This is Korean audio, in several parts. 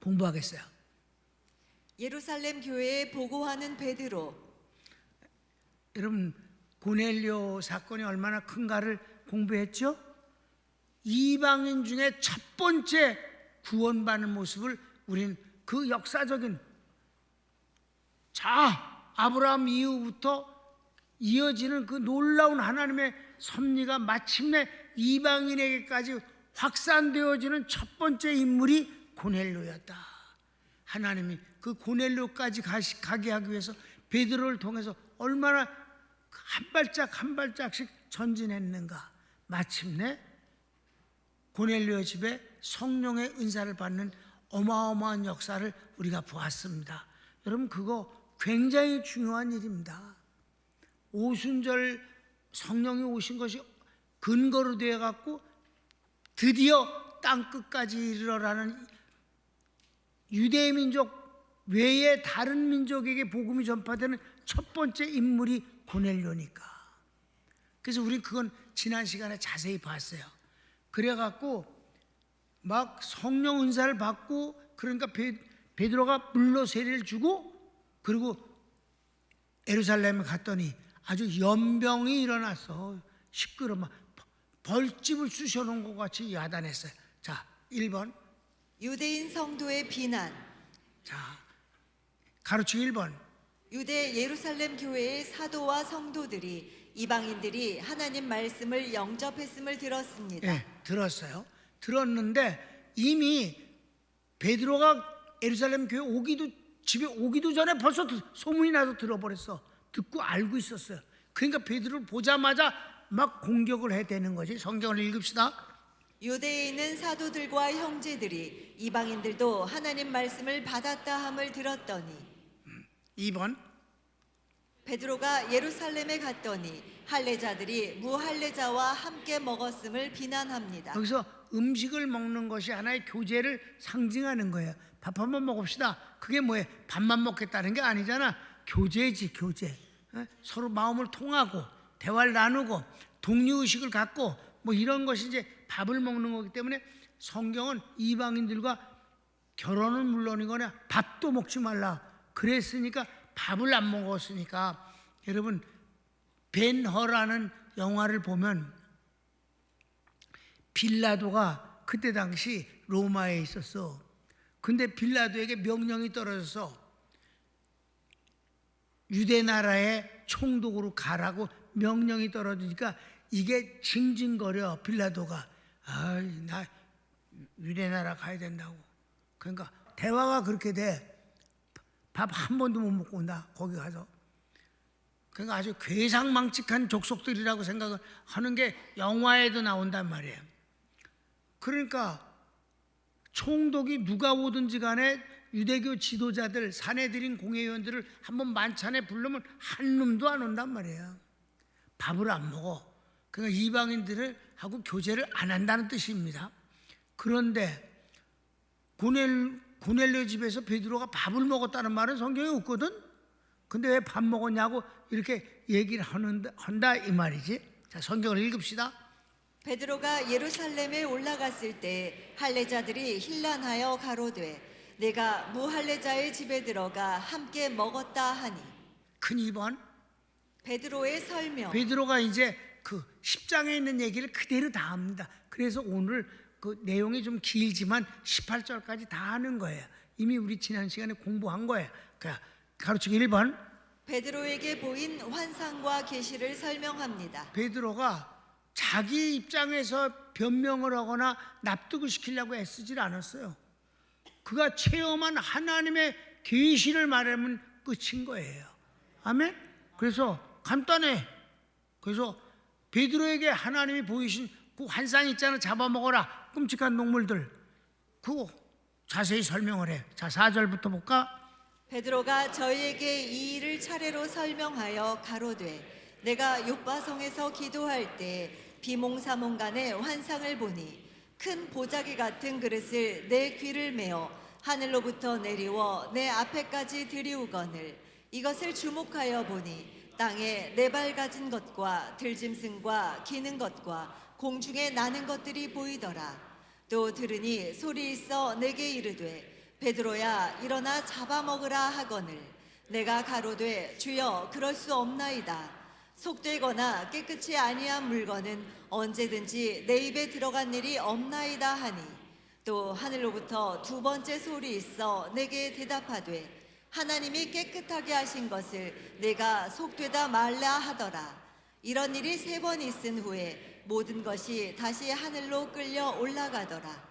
공부하겠어요. 예루살렘 교회에 보고하는 베드로. 여러분, 고넬료 사건이 얼마나 큰가를 공부했죠? 이방인 중에 첫 번째 구원받는 모습을 우리는 그 역사적인 아브라함 이후부터 이어지는 그 놀라운 하나님의 섭리가 마침내 이방인에게까지 확산되어지는 첫 번째 인물이 고넬료였다. 하나님이 그 고넬료까지 가게 하기 위해서 베드로를 통해서 얼마나 한 발짝 한 발짝씩 전진했는가. 마침내 고넬료 집에 성령의 은사를 받는 어마어마한 역사를 우리가 보았습니다. 여러분, 그거 굉장히 중요한 일입니다. 오순절 성령이 오신 것이 근거로 되어 갖고 드디어 땅끝까지 이르러라는 유대 민족 외에 다른 민족에게 복음이 전파되는 첫 번째 인물이 고넬료니까. 그래서 우리 그건 지난 시간에 자세히 봤어요. 그래갖고 막 성령 은사를 받고, 그러니까 베드로가 물로 세례를 주고, 그리고 예루살렘에 갔더니 아주 연병이 일어나서 시끄러 막 벌집을 쑤셔놓은 것 같이 야단했어요. 자, 1번. 유대인 성도의 비난. 자, 가르치기 1번. 유대 예루살렘 교회의 사도와 성도들이 이방인들이 하나님 말씀을 영접했음을 들었습니다. 네, 들었어요. 들었는데 이미 베드로가 예루살렘 교회 집에 오기도 전에 벌써 소문이 나서 들어버렸어. 듣고 알고 있었어요. 그러니까 베드로를 보자마자 막 공격을 해야 되는 거지. 성경을 읽읍시다. 유대에 있는 사도들과 형제들이 이방인들도 하나님 말씀을 받았다 함을 들었더니. 2번. 베드로가 예루살렘에 갔더니 할례자들이 무할례자와 함께 먹었음을 비난합니다. 여기서 음식을 먹는 것이 하나의 교제를 상징하는 거예요. 밥 한번 먹읍시다. 그게 뭐예요? 밥만 먹겠다는 게 아니잖아. 교제지, 교제. 서로 마음을 통하고 대화를 나누고 동료의식을 갖고 뭐 이런 것이 이제 밥을 먹는 거기 때문에 성경은 이방인들과 결혼은 물론이거나 밥도 먹지 말라 그랬으니까, 밥을 안 먹었으니까. 여러분, 벤허라는 영화를 보면 빌라도가 그때 당시 로마에 있었어. 근데 빌라도에게 명령이 떨어져서 유대 나라의 총독으로 가라고 명령이 떨어지니까 이게 징징거려. 빌라도가 나 유대 나라 가야 된다고. 그러니까 대화가 그렇게 돼. 밥 한 번도 못 먹고 온다 거기 가서. 그러니까 아주 괴상망측한 족속들이라고 생각을 하는 게 영화에도 나온단 말이에요. 그러니까 총독이 누가 오든지 간에 유대교 지도자들, 사내들인 공회의원들을 한번 만찬에 부르면 한 놈도 안 온단 말이에요. 밥을 안 먹어. 그러니까 이방인들을 하고 교제를 안 한다는 뜻입니다. 그런데 고넬료 집에서 베드로가 밥을 먹었다는 말은 성경에 없거든. 근데 왜 밥 먹었냐고 이렇게 얘기를 한다 이 말이지. 자, 성경을 읽읍시다. 베드로가 예루살렘에 올라갔을 때 할례자들이 hil난하여 가로되 내가 무할례자의 집에 들어가 함께 먹었다 하니. 큰 2번. 베드로의 설명. 베드로가 이제 그 10장에 있는 얘기를 그대로 다 합니다. 그래서 오늘 그 내용이 좀 길지만 18절까지 다 하는 거예요. 이미 우리 지난 시간에 공부한 거예요. 그러니까 가르치기 1번. 베드로에게 보인 환상과 계시를 설명합니다. 베드로가 자기 입장에서 변명을 하거나 납득을 시키려고 애쓰질 않았어요. 그가 체험한 하나님의 계시를 말하면 끝인 거예요. 아멘. 그래서 간단해. 그래서 베드로에게 하나님이 보이신 그 환상 있잖아. 잡아먹어라 끔찍한 동물들, 그거 자세히 설명을 해. 자, 4절부터 볼까? 베드로가 저희에게 이 일을 차례로 설명하여 가로되 내가 요바성에서 기도할 때 비몽사몽간에 환상을 보니 큰 보자기 같은 그릇을 내 귀를 메어 하늘로부터 내리워 내 앞에까지 들이우거늘 이것을 주목하여 보니 땅에 네 발 가진 것과 들짐승과 기는 것과 공중에 나는 것들이 보이더라. 또 들으니 소리 있어 내게 이르되 베드로야 일어나 잡아먹으라 하거늘 내가 가로되 주여 그럴 수 없나이다. 속되거나 깨끗이 아니한 물건은 언제든지 내 입에 들어간 일이 없나이다 하니 또 하늘로부터 두 번째 소리 있어 내게 대답하되 하나님이 깨끗하게 하신 것을 내가 속되다 말라 하더라. 이런 일이 3번 있은 후에 모든 것이 다시 하늘로 끌려 올라가더라.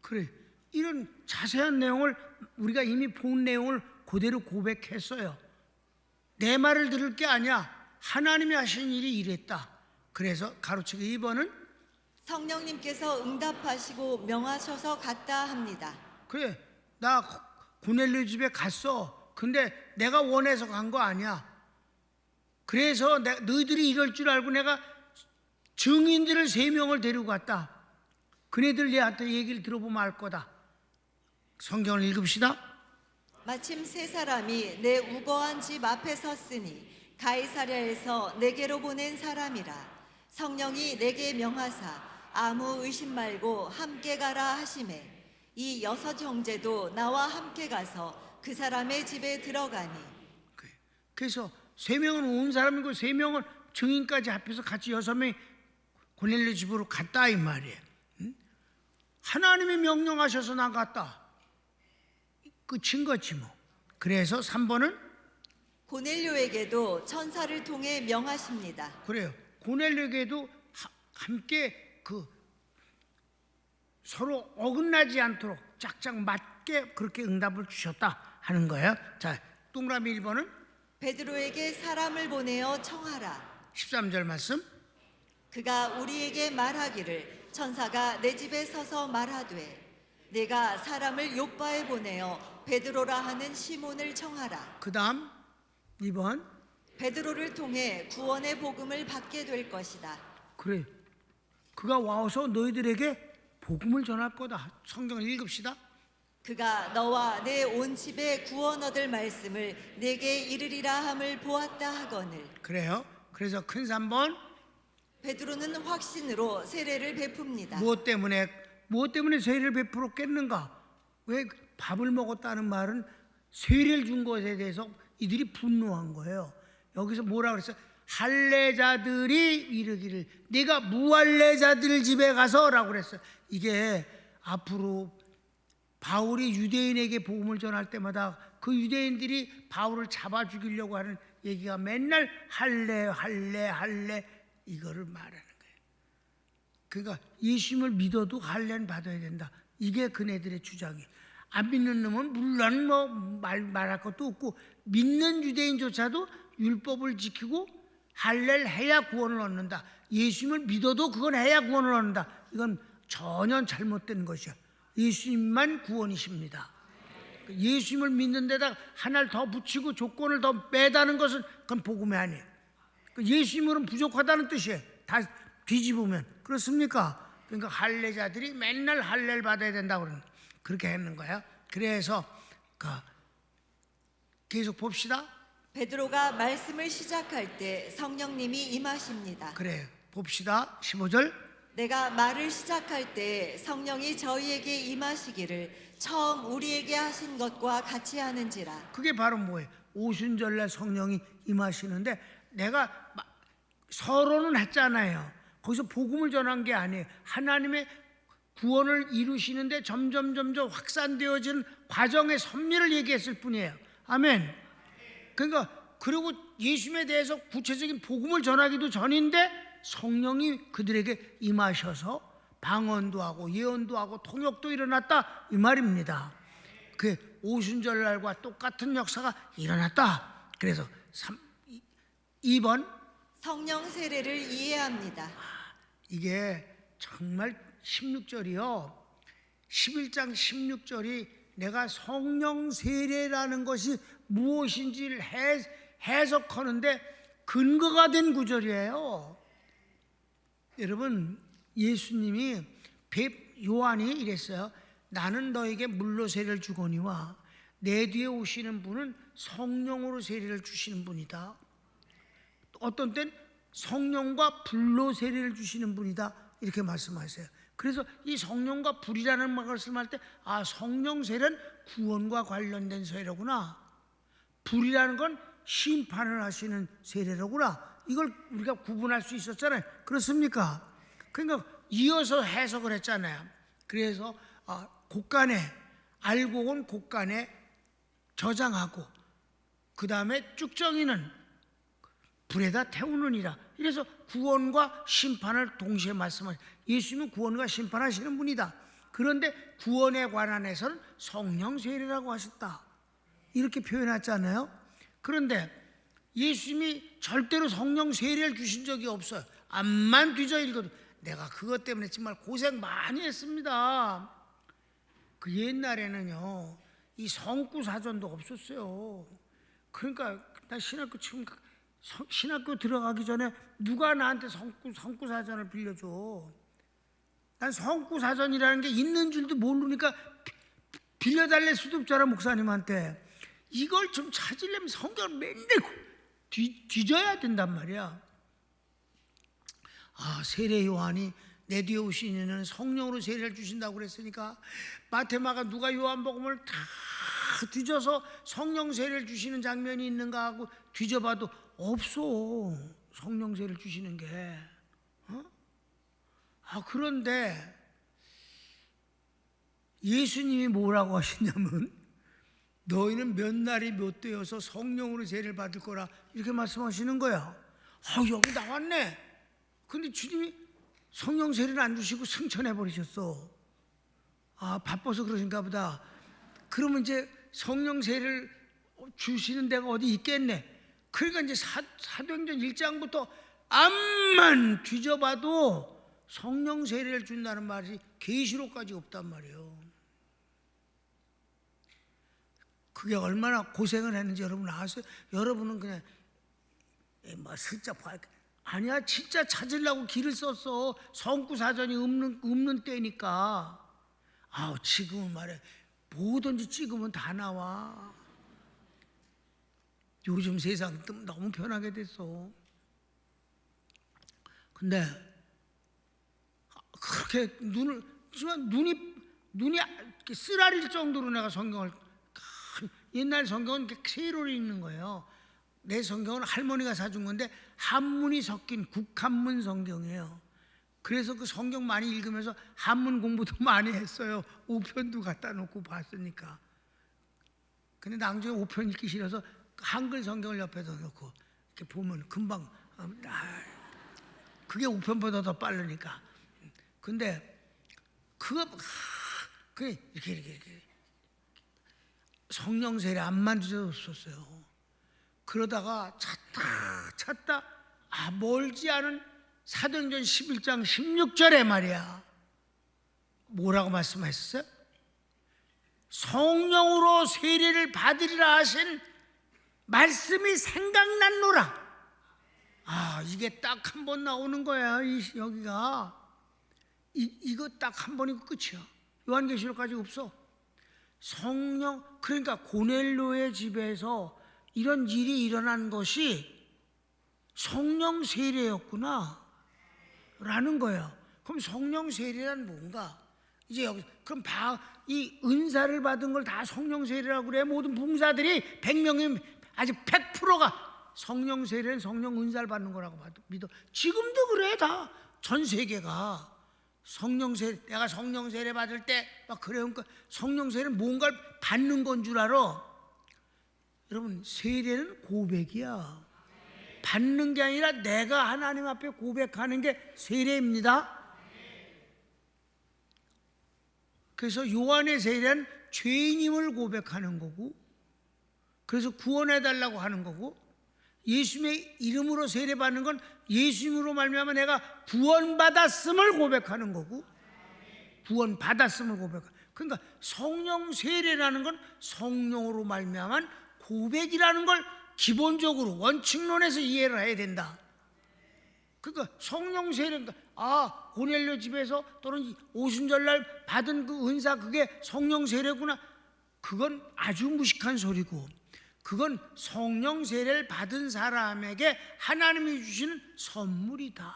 그래, 이런 자세한 내용을 우리가 이미 본 내용을 그대로 고백했어요. 내 말을 들을 게 아니야. 하나님이 하신 일이 이랬다. 그래서 가로치고 2번은 성령님께서 응답하시고 명하셔서 갔다 합니다. 그래, 나 고넬료 집에 갔어. 근데 내가 원해서 간 거 아니야. 그래서 너희들이 이럴 줄 알고 내가 증인들을 3명을 데리고 갔다. 그네들 얘한테 얘기를 들어보면 알 거다. 성경을 읽읍시다. 마침 3사람이 내 우거한 집 앞에 섰으니 가이사랴에서 내게로 보낸 사람이라. 성령이 내게 명하사 아무 의심 말고 함께 가라 하시매 이 6 형제도 나와 함께 가서 그 사람의 집에 들어가니. 그래서 3명은 온 사람이고 3명은 증인까지 합해서 같이 6명이 고넬료 집으로 갔다 이 말이에요. 하나님이 명령하셔서 나갔다. 끝인 거지 뭐. 그래서 3번은 고넬료에게도 천사를 통해 명하십니다. 그래요. 고넬료에게도 함께 서로 어긋나지 않도록 짝짝 맞게 그렇게 응답을 주셨다 하는 거예요. 자, 동그라미 1번은 베드로에게 사람을 보내어 청하라. 13절 말씀. 그가 우리에게 말하기를 천사가 내 집에 서서 말하되 내가 사람을 요바에 보내어 베드로라 하는 시몬을 청하라. 그 다음 2번. 베드로를 통해 구원의 복음을 받게 될 것이다. 그래, 그가 와서 너희들에게 복음을 전할 거다. 성경을 읽읍시다. 그가 너와 내 온 집에 구원 얻을 말씀을 내게 이르리라 함을 보았다 하거늘. 그래요. 그래서 큰 3번. 베드로는 확신으로 세례를 베풉니다. 무엇 때문에 세례를 베풀었겠는가? 왜 밥을 먹었다는 말은 세례를 준 것에 대해서 이들이 분노한 거예요. 여기서 뭐라 그랬어요? 할례자들이 이르기를 네가 무할례자들 집에 가서라고 그랬어요. 이게 앞으로 바울이 유대인에게 복음을 전할 때마다 그 유대인들이 바울을 잡아 죽이려고 하는 얘기가 맨날 할례 이거를 말하는 거예요. 그러니까 예수님을 믿어도 할례는 받아야 된다. 이게 그네들의 주장이에요. 안 믿는 놈은 물론 뭐 말할 것도 없고 믿는 유대인조차도 율법을 지키고 할례를 해야 구원을 얻는다. 예수님을 믿어도 그건 해야 구원을 얻는다. 이건 전혀 잘못된 것이야. 예수님만 구원이십니다. 예수님을 믿는 데다가 하나를 더 붙이고 조건을 더 빼다는 것은 그건 복음이 아니에요. 예수님으로는 부족하다는 뜻이에요. 다 뒤집으면. 그렇습니까? 그러니까 할례자들이 맨날 할례를 받아야 된다고 그렇게 했는 거예요. 그래서 계속 봅시다. 베드로가 말씀을 시작할 때 성령님이 임하십니다. 그래, 봅시다. 15절. 내가 말을 시작할 때 성령이 저희에게 임하시기를 처음 우리에게 하신 것과 같이 하는지라. 그게 바로 뭐예요? 오순절날 성령이 임하시는데 내가 서론은 했잖아요. 거기서 복음을 전한 게 아니에요. 하나님의 구원을 이루시는데 점점 확산되어지는 과정의 섭리를 얘기했을 뿐이에요. 아멘. 그러니까 그리고 예수님에 대해서 구체적인 복음을 전하기도 전인데 성령이 그들에게 임하셔서 방언도 하고 예언도 하고 통역도 일어났다 이 말입니다. 그 오순절날과 똑같은 역사가 일어났다. 그래서 2번 성령 세례를 이해합니다. 이게 정말 16절이요. 11장 16절이 내가 성령 세례라는 것이 무엇인지를 해석하는데 근거가 된 구절이에요. 여러분, 예수님이 요한이 이랬어요. 나는 너에게 물로 세례를 주거니와 내 뒤에 오시는 분은 성령으로 세례를 주시는 분이다. 어떤 땐 성령과 불로 세례를 주시는 분이다. 이렇게 말씀하세요. 그래서 이 성령과 불이라는 것을 말할 때 성령 세례는 구원과 관련된 세례구나. 불이라는 건 심판을 하시는 세례로구나. 이걸 우리가 구분할 수 있었잖아요. 그렇습니까? 그러니까 이어서 해석을 했잖아요. 그래서 곳간에 알고 온 곳간에 저장하고 그 다음에 쭉정이는 불에다 태우느니라. 그래서 구원과 심판을 동시에 말씀하시죠. 예수님은 구원과 심판하시는 분이다. 그런데 구원에 관한해서는 성령 세례라고 하셨다. 이렇게 표현했잖아요. 그런데 예수님이 절대로 성령 세례를 주신 적이 없어요. 앞만 뒤져 읽어도 내가 그것 때문에 정말 고생 많이 했습니다. 그 옛날에는요, 이 성구 사전도 없었어요. 그러니까 나 신학교 들어가기 전에 누가 나한테 성구 사전을 빌려줘? 난 성구 사전이라는 게 있는 줄도 모르니까 빌려달랠 수도 없잖아, 목사님한테. 이걸 좀 찾으려면 성경을 맨날 뒤져야 된단 말이야. 세례 요한이 내 뒤에 오신 이는 성령으로 세례를 주신다고 그랬으니까 마테마가 누가 요한복음을 다 뒤져서 성령 세례를 주시는 장면이 있는가 하고 뒤져봐도 없어. 성령 세례를 주시는 게. 그런데 예수님이 뭐라고 하시냐면 너희는 몇 날이 몇 되어서 성령으로 세례를 받을 거라 이렇게 말씀하시는 거야. 여기 나왔네. 근데 주님이 성령 세례를 안 주시고 승천해 버리셨어. 바빠서 그러신가 보다. 그러면 이제 성령 세례를 주시는 데가 어디 있겠네. 그러니까 이제 사도행전 1장부터 암만 뒤져봐도 성령 세례를 준다는 말이 계시록까지 없단 말이에요. 그게 얼마나 고생을 했는지 여러분 아세요? 여러분은 그냥 슬쩍 봐. 아니야, 진짜 찾으려고 길을 썼어. 성구 사전이 없는 때니까. 지금은 말해 뭐든지 찍으면 다 나와. 요즘 세상 너무 편하게 됐어. 근데 그렇게 눈이 쓰라릴 정도로 내가 성경을 옛날 성경은 세로로 읽는 거예요. 내 성경은 할머니가 사준 건데 한문이 섞인 국한문 성경이에요. 그래서 그 성경 많이 읽으면서 한문 공부도 많이 했어요. 5편도 갖다 놓고 봤으니까. 근데 나중에 5편 읽기 싫어서 한글 성경을 옆에다 놓고 이렇게 보면 금방 그게 5편보다 더 빠르니까. 근데 이렇게 성령 세례 안 만져줬었어요. 그러다가 찾다 멀지 않은 사도행전 11장 16절에 말이야. 뭐라고 말씀하셨어요? 성령으로 세례를 받으리라 하신 말씀이 생각났노라. 이게 딱 한 번 나오는 거야. 여기가 이거 딱 한 번이고 끝이야. 요한계시록까지 없어. 성령, 그러니까 고넬료의 집에서 이런 일이 일어난 것이 성령 세례였구나 라는 거예요. 그럼 성령 세례란 뭔가? 이제 여기 그럼 이 은사를 받은 걸 다 성령 세례라고 그래. 모든 봉사들이 100명이 아주 100%가 성령 세례는 성령 은사를 받는 거라고 믿어. 지금도 그래. 다 전 세계가 성령 세례, 내가 성령 세례 받을 때 막 그래요. 그러니까 성령 세례는 뭔가를 받는 건 줄 알아. 여러분, 세례는 고백이야. 받는 게 아니라 내가 하나님 앞에 고백하는 게 세례입니다. 그래서 요한의 세례는 죄인임을 고백하는 거고, 그래서 구원해 달라고 하는 거고, 예수님의 이름으로 세례받는 건 예수님으로 말미암아 내가 구원받았음을 고백하는 거고, 구원받았음을 고백하는. 그러니까 성령 세례라는 건 성령으로 말미암은 고백이라는 걸 기본적으로 원칙론에서 이해를 해야 된다. 그러니까 성령 세례가 고넬료 집에서 또는 오순절날 받은 그 은사, 그게 성령 세례구나. 그건 아주 무식한 소리고, 그건 성령 세례를 받은 사람에게 하나님이 주시는 선물이다.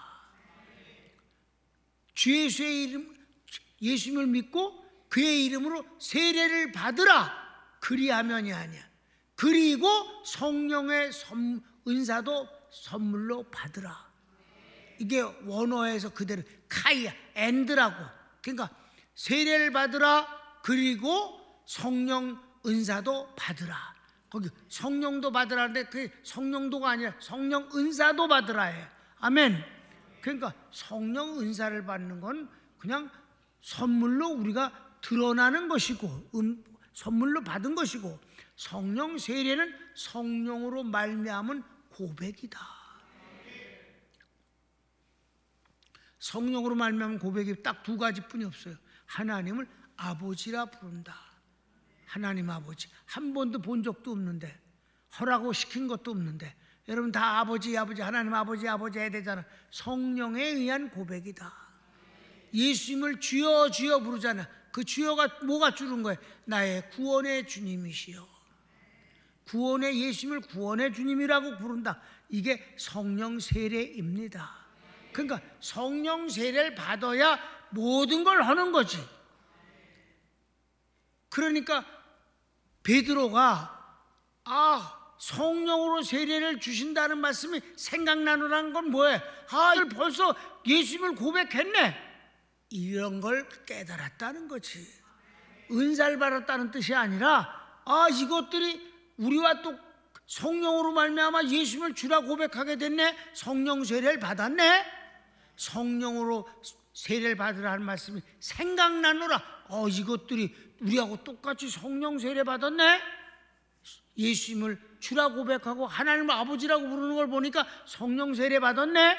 주 예수의 이름, 예수님을 믿고 그의 이름으로 세례를 받으라. 그리하면이 아니야. 그리고 성령의 은사도 선물로 받으라. 이게 원어에서 그대로 카이야, 엔드라고. 그러니까 세례를 받으라. 그리고 성령 은사도 받으라. 거기 성령도 받으라는데 그 성령도가 아니라 성령 은사도 받으라 해. 아멘. 그러니까 성령 은사를 받는 건 그냥 선물로 우리가 드러나는 것이고 선물로 받은 것이고, 성령 세례는 성령으로 말미암은 고백이다. 성령으로 말미암은 고백이 딱 두 가지뿐이 없어요. 하나님을 아버지라 부른다. 하나님 아버지. 한 번도 본 적도 없는데, 허라고 시킨 것도 없는데, 여러분 다 아버지 하나님 아버지 해야 되잖아. 성령에 의한 고백이다. 예수님을 주여 주여 부르잖아. 그 주여가 뭐가 주는 거예요? 나의 구원의 주님이시여. 구원의 예수님을 구원의 주님이라고 부른다. 이게 성령 세례입니다. 그러니까 성령 세례를 받아야 모든 걸 하는 거지. 그러니까 베드로가 성령으로 세례를 주신다는 말씀이 생각나노라는 건 뭐예요? 벌써 예수님을 고백했네. 이런 걸 깨달았다는 거지. 은사를 받았다는 뜻이 아니라 이것들이 우리와 또 성령으로 말미암아 예수님을 주라 고백하게 됐네. 성령 세례를 받았네. 성령으로 세례를 받으라는 말씀이 생각나노라. 이것들이 우리하고 똑같이 성령 세례 받았네. 예수님을 주라 고백하고 하나님을 아버지라고 부르는 걸 보니까 성령 세례 받았네.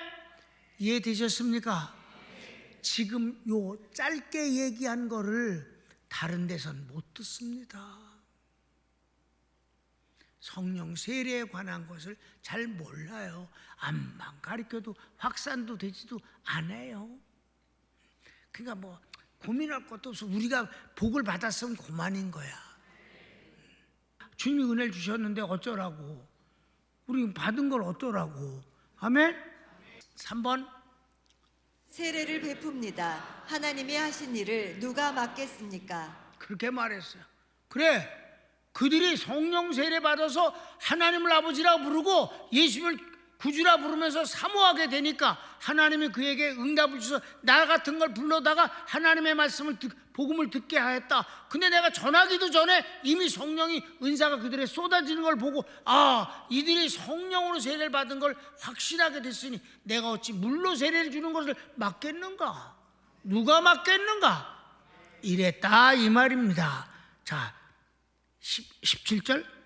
이해되셨습니까? 지금 요 짧게 얘기한 거를 다른 데선 못 듣습니다. 성령 세례에 관한 것을 잘 몰라요. 암만 가르쳐도 확산도 되지도 않아요. 그러니까 뭐 고민할 것도 없어. 우리가 복을 받았으면 그만인 거야. 주님이 은혜를 주셨는데 어쩌라고. 우리 받은 걸 어쩌라고. 아멘. 3번. 세례를 베풉니다. 하나님이 하신 일을 누가 맡겠습니까? 그렇게 말했어요. 그래, 그들이 성령 세례 받아서 하나님을 아버지라고 부르고 예수님을 구주라 부르면서 사모하게 되니까 하나님이 그에게 응답을 주셔서 나 같은 걸 불러다가 하나님의 말씀을 복음을 듣게 하였다. 근데 내가 전하기도 전에 이미 성령이 은사가 그들에 쏟아지는 걸 보고 이들이 성령으로 세례를 받은 걸 확신하게 됐으니 내가 어찌 물로 세례를 주는 것을 맡겠는가? 누가 맡겠는가? 이랬다 이 말입니다. 자, 17절.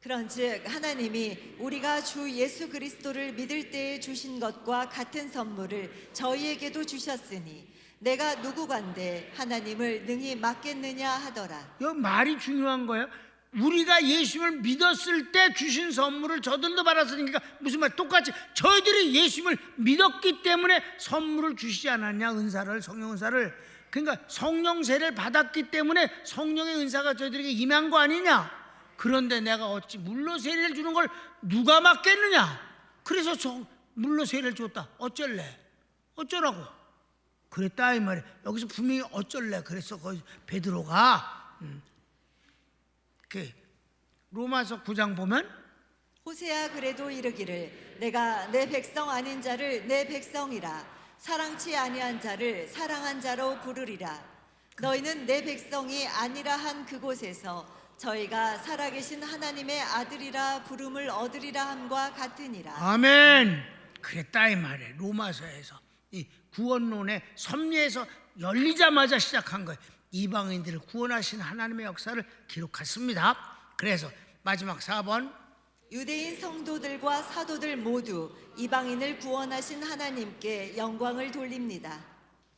그런즉 하나님이 우리가 주 예수 그리스도를 믿을 때에 주신 것과 같은 선물을 저희에게도 주셨으니 내가 누구간데 하나님을 능히 맡겠느냐 하더라. 이 말이 중요한 거예요. 우리가 예수님을 믿었을 때 주신 선물을 저들도 받았으니까 무슨 말? 똑같이 저희들이 예수님을 믿었기 때문에 선물을 주시지 않았냐? 은사를, 성령 은사를. 그러니까 성령 세례를 받았기 때문에 성령의 은사가 저희들에게 임한 거 아니냐? 그런데 내가 어찌 물로 세례를 주는 걸 누가 맡겠느냐? 그래서 물로 세례를 줬다. 어쩌라고? 그랬다 이 말이야. 여기서 분명히 어쩔래. 그래서 거기 베드로가 로마서 9장 보면 호세아 그래도 이르기를 내가 내 백성 아닌 자를 내 백성이라 사랑치 아니한 자를 사랑한 자로 부르리라. 너희는 내 백성이 아니라 한 그곳에서 저희가 살아계신 하나님의 아들이라 부름을 얻으리라 함과 같으니라. 아멘. 그랬다 이 말이에요. 로마서에서 이 구원론의 섭리에서 열리자마자 시작한 거예요. 이방인들을 구원하신 하나님의 역사를 기록했습니다. 그래서 마지막 4번. 유대인 성도들과 사도들 모두 이방인을 구원하신 하나님께 영광을 돌립니다.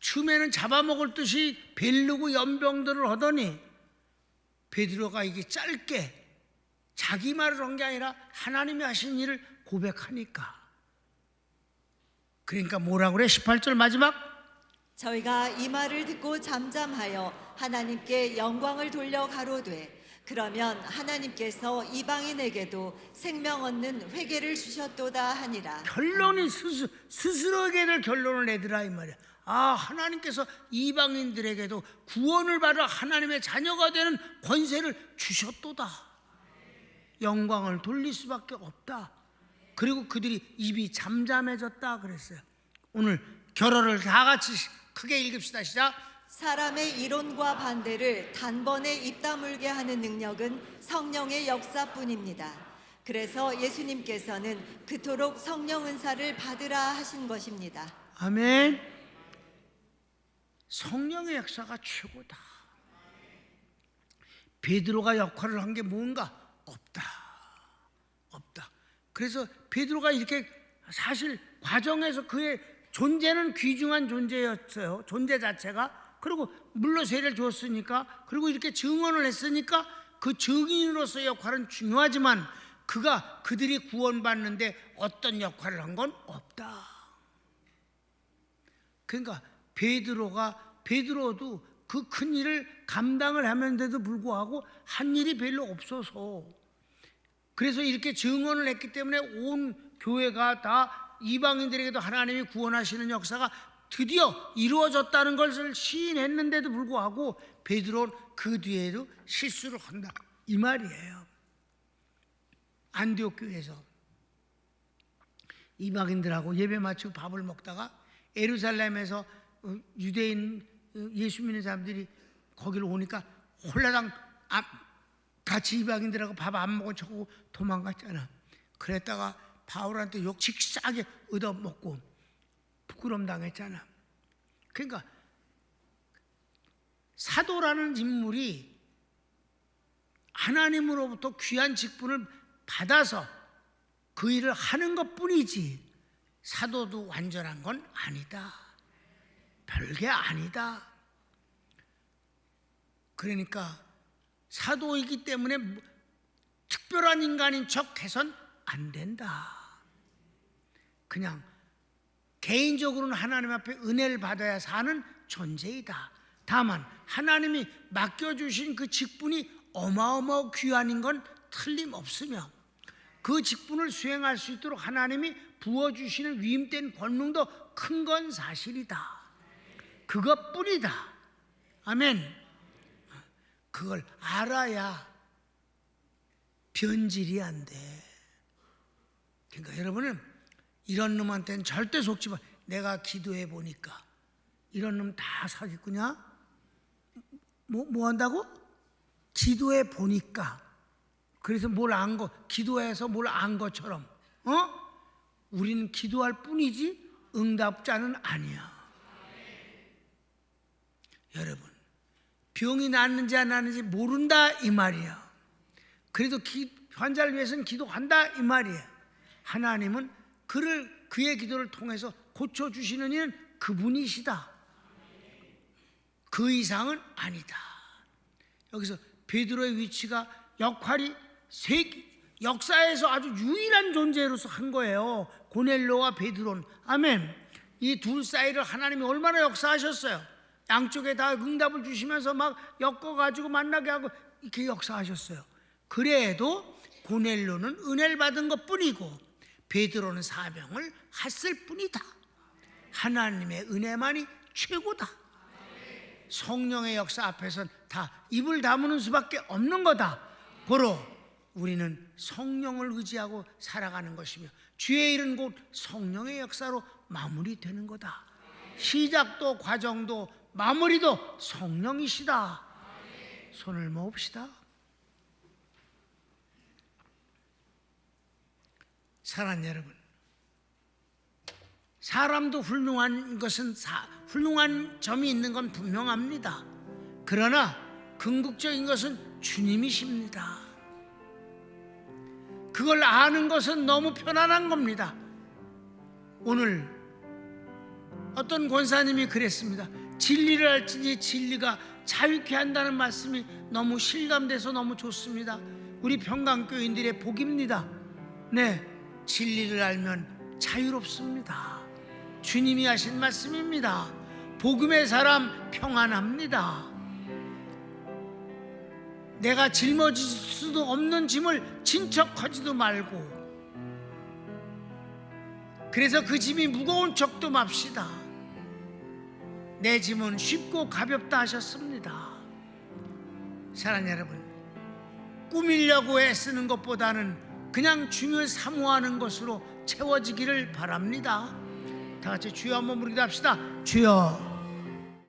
처음에는 잡아먹을 듯이 벨르고 연병들을 하더니 베드로가 이게 짧게 자기 말을 한 게 아니라 하나님이 하신 일을 고백하니까. 그러니까 뭐라고 그래? 18절 마지막. 저희가 이 말을 듣고 잠잠하여 하나님께 영광을 돌려 가로되 그러면 하나님께서 이방인에게도 생명 얻는 회개를 주셨도다 하니라. 결론이 스스로에게 될 결론을 내더라 이 말이야. 하나님께서 이방인들에게도 구원을 받아 하나님의 자녀가 되는 권세를 주셨도다. 영광을 돌릴 수밖에 없다. 그리고 그들이 입이 잠잠해졌다 그랬어요. 오늘 결어를 다 같이 크게 읽읍시다. 시작. 사람의 이론과 반대를 단번에 입 다물게 하는 능력은 성령의 역사뿐입니다. 그래서 예수님께서는 그토록 성령 은사를 받으라 하신 것입니다. 아멘. 성령의 역사가 최고다. 베드로가 역할을 한 게 뭔가? 없다. 그래서 베드로가 이렇게 사실 과정에서 그의 존재는 귀중한 존재였어요. 존재 자체가. 그리고 물로 세례를 줬으니까, 그리고 이렇게 증언을 했으니까 그 증인으로서의 역할은 중요하지만 그들이 구원받는데 어떤 역할을 한 건 없다. 그러니까 베드로도 그 큰 일을 감당을 하면서도 불구하고 한 일이 별로 없어서, 그래서 이렇게 증언을 했기 때문에 온 교회가 다 이방인들에게도 하나님이 구원하시는 역사가 드디어 이루어졌다는 것을 시인했는데도 불구하고 베드로는 그 뒤에도 실수를 한다 이 말이에요. 안디옥 교회에서 이방인들하고 예배 마치고 밥을 먹다가 예루살렘에서 유대인 예수 믿는 사람들이 거기로 오니까 홀라당 같이 이방인들하고 밥 안 먹은 척하고 도망갔잖아. 그랬다가 바울한테 욕 직사하게 얻어먹고 부끄럼 당했잖아. 그러니까 사도라는 인물이 하나님으로부터 귀한 직분을 받아서 그 일을 하는 것뿐이지 사도도 완전한 건 아니다. 별게 아니다. 그러니까 사도이기 때문에 특별한 인간인 척 해선 안 된다. 그냥 개인적으로는 하나님 앞에 은혜를 받아야 사는 존재이다. 다만 하나님이 맡겨주신 그 직분이 어마어마하고 귀한인 건 틀림없으며 그 직분을 수행할 수 있도록 하나님이 부어주시는 위임된 권능도 큰 건 사실이다. 그것뿐이다. 아멘. 그걸 알아야 변질이 안 돼. 그러니까 여러분은 이런 놈한테는 절대 속지 마. 내가 기도해 보니까 이런 놈 다 사기꾼이야? 뭐 한다고? 기도해 보니까. 그래서 뭘 안 거, 기도해서 뭘 안 것처럼. 우리는 기도할 뿐이지 응답자는 아니야. 여러분, 병이 낫는지 안 낫는지 모른다 이 말이야. 그래도 환자를 위해서는 기도한다 이 말이야. 하나님은 그의 기도를 통해서 고쳐주시는 이는 그분이시다. 그 이상은 아니다. 여기서 베드로의 위치가 역할이 역사에서 아주 유일한 존재로서 한 거예요. 고넬료와 베드로는. 아멘. 이 둘 사이를 하나님이 얼마나 역사하셨어요. 양쪽에 다 응답을 주시면서 막 엮어가지고 만나게 하고 이렇게 역사하셨어요. 그래도 고넬료는 은혜를 받은 것뿐이고 베드로는 사명을 했을 뿐이다. 하나님의 은혜만이 최고다. 성령의 역사 앞에서는 다 입을 다무는 수밖에 없는 거다. 고로 우리는 성령을 의지하고 살아가는 것이며 주의 일은 곧 성령의 역사로 마무리되는 거다. 시작도 과정도 마무리도 성령이시다. 손을 모읍시다. 사랑하는 여러분, 사람도 훌륭한 것은 훌륭한 점이 있는 건 분명합니다. 그러나 궁극적인 것은 주님이십니다. 그걸 아는 것은 너무 편안한 겁니다. 오늘 어떤 권사님이 그랬습니다. 진리를 알지니 진리가 자유케 한다는 말씀이 너무 실감돼서 너무 좋습니다. 우리 평강교인들의 복입니다. 네, 진리를 알면 자유롭습니다. 주님이 하신 말씀입니다. 복음의 사람 평안합니다. 내가 짊어질 수도 없는 짐을 진척하지도 말고, 그래서 그 짐이 무거운 척도 맙시다. 내 짐은 쉽고 가볍다 하셨습니다. 사랑하는 여러분, 꾸미려고 애쓰는 것보다는 그냥 주님을 사모하는 것으로 채워지기를 바랍니다. 다 같이 주여 한번 부르기도 합시다. 주여